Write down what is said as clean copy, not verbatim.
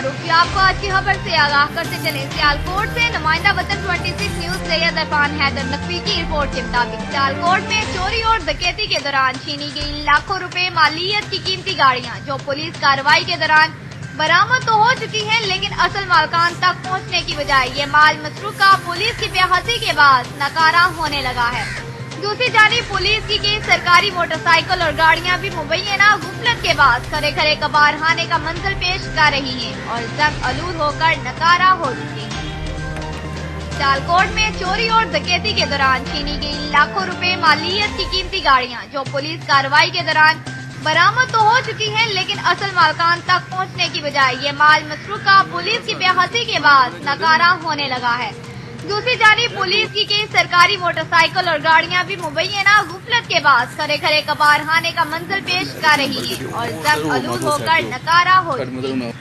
रुखी आपको आज की खबर से आगाह करते चले। सियालकोट से नुमाइंदा वतन 26 न्यूज सैयद इरफान हैदर नकवी की रिपोर्ट के मुताबिक सियालकोट में चोरी और डकैती के दौरान छीनी गई लाखों रुपए मालियत की कीमती गाड़ियां, जो पुलिस कार्रवाई के दौरान बरामद तो हो चुकी हैं, लेकिन असल मालकान तक पहुंचने की बजाय ये माल मसरूका पुलिस की बेहसी के बाद नकारा होने लगा है। दूसरी जानिब पुलिस की सरकारी मोटरसाइकिल और गाड़ियां भी मुबैना गुफलत के बाद खड़े खड़े कबारखाने का मंजर पेश कर रही हैं और जंग आलूद होकर नकारा हो चुकी हैं। सियालकोट में चोरी और डकैती के दौरान छीनी गई लाखों रुपए मालियत की कीमती गाड़ियां, जो पुलिस कार्रवाई के दौरान बरामद तो हो चुकी हैं, लेकिन असल मालकान तक पहुंचने की बजाय ये माल मसरूका पुलिस की बेहसी के बाद नकारा होने लगा है। दूसरी जानिब पुलिस की सरकारी मोटरसाइकिल और गाड़ियां भी मुबैना गुफलत के बाद खड़े खड़े कबारखाने का मंजर पेश कर रही हैं और जंग आलूद होकर नकारा हो चुकी हैं।